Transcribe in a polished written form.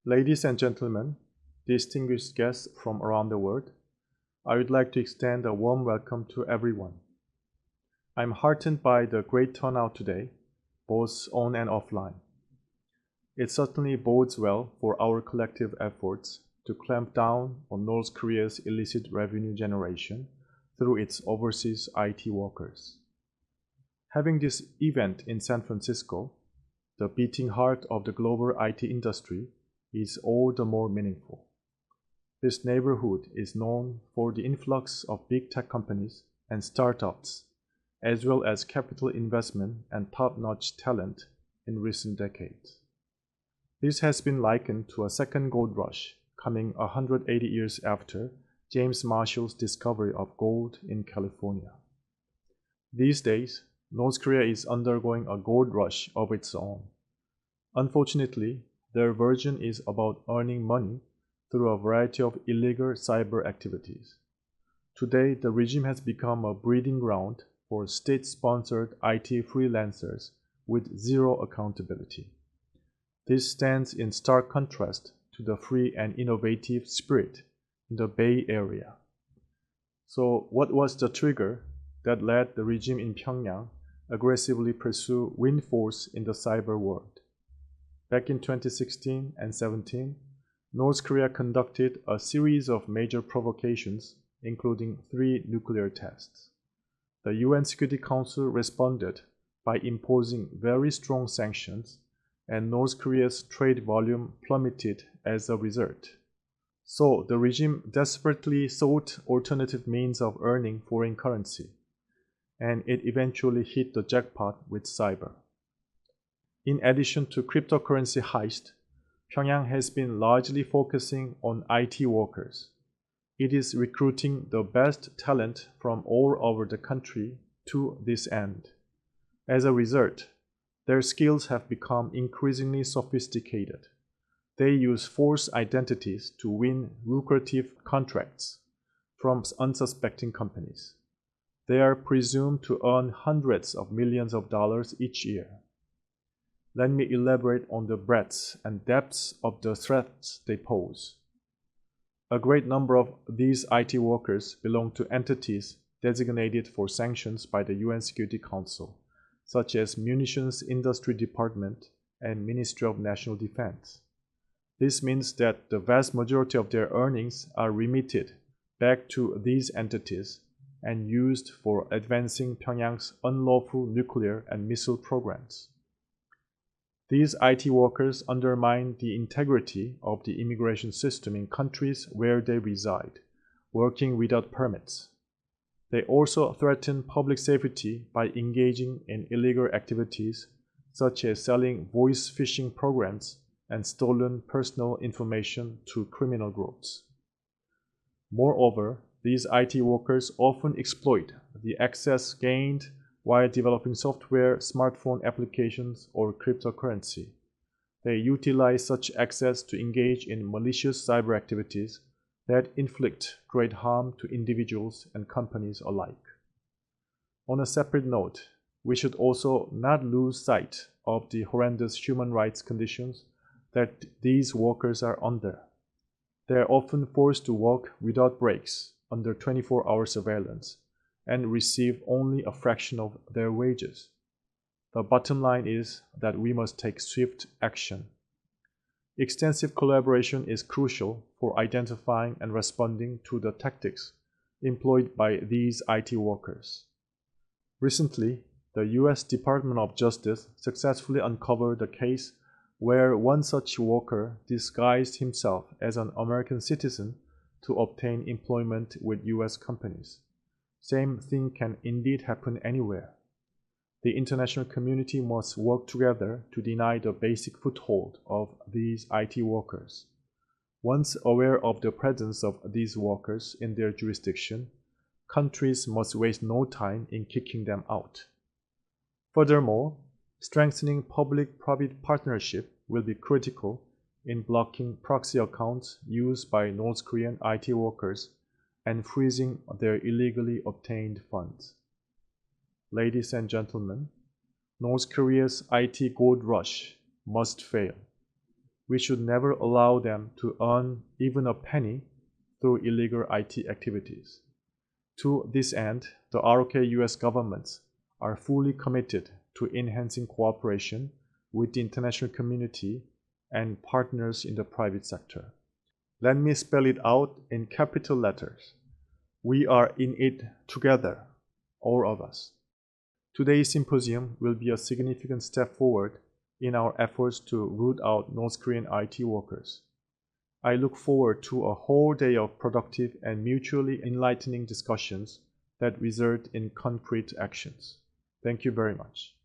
Ladies and gentlemen, distinguished guests from around the world, I would like to extend a warm welcome to everyone. I'm heartened by the great turnout today, both on and offline. It certainly bodes well for our collective efforts to clamp down on North Korea's illicit revenue generation through its overseas IT workers. Having this event in San Francisco, the beating heart of the global IT industry, is all the more meaningful. This neighborhood is known for the influx of big tech companies and startups, as well as capital investment and top-notch talent in recent decades. This has been likened to a second gold rush coming 180 years after James Marshall's discovery of gold in California. These days, North Korea is undergoing a gold rush of its own. Unfortunately, their version is about earning money through a variety of illegal cyber activities. Today, the regime has become a breeding ground for state-sponsored IT freelancers with zero accountability. This stands in stark contrast to the free and innovative spirit in the Bay Area. So, what was the trigger that led the regime in Pyongyang aggressively pursue windfalls in the cyber world? Back in 2016 and 17, North Korea conducted a series of major provocations, including 3 nuclear tests. The UN Security Council responded by imposing very strong sanctions, and North Korea's trade volume plummeted as a result. So the regime desperately sought alternative means of earning foreign currency, and it eventually hit the jackpot with cyber. In addition to cryptocurrency heist, Pyongyang has been largely focusing on IT workers. It is recruiting the best talent from all over the country to this end. As a result, their skills have become increasingly sophisticated. They use false identities to win lucrative contracts from unsuspecting companies. They are presumed to earn hundreds of millions of dollars each year. Let me elaborate on the breadth and depths of the threats they pose. A great number of these IT workers belong to entities designated for sanctions by the UN Security Council, such as Munitions Industry Department and Ministry of National Defense. This means that the vast majority of their earnings are remitted back to these entities and used for advancing Pyongyang's unlawful nuclear and missile programs. These IT workers undermine the integrity of the immigration system in countries where they reside, working without permits. They also threaten public safety by engaging in illegal activities such as selling voice phishing programs and stolen personal information to criminal groups. Moreover, these IT workers often exploit the access gained while developing software, smartphone applications, or cryptocurrency. They utilize such access to engage in malicious cyber activities that inflict great harm to individuals and companies alike. On a separate note, we should also not lose sight of the horrendous human rights conditions that these workers are under. They are often forced to work without breaks under 24-hour surveillance and receive only a fraction of their wages. The bottom line is that we must take swift action. Extensive collaboration is crucial for identifying and responding to the tactics employed by these IT workers. Recently, the US Department of Justice successfully uncovered a case where one such worker disguised himself as an American citizen to obtain employment with US companies. Same thing can indeed happen anywhere. The international community must work together to deny the basic foothold of these IT workers. Once aware of the presence of these workers in their jurisdiction, countries must waste no time in kicking them out. Furthermore, strengthening public-private partnership will be critical in blocking proxy accounts used by North Korean IT workers and freezing their illegally obtained funds. Ladies and gentlemen, North Korea's IT gold rush must fail. We should never allow them to earn even a penny through illegal IT activities. To this end, the ROK US governments are fully committed to enhancing cooperation with the international community and partners in the private sector. Let me spell it out in capital letters. We are in it together, all of us. Today's symposium will be a significant step forward in our efforts to root out North Korean IT workers. I look forward to a whole day of productive and mutually enlightening discussions that result in concrete actions. Thank you very much.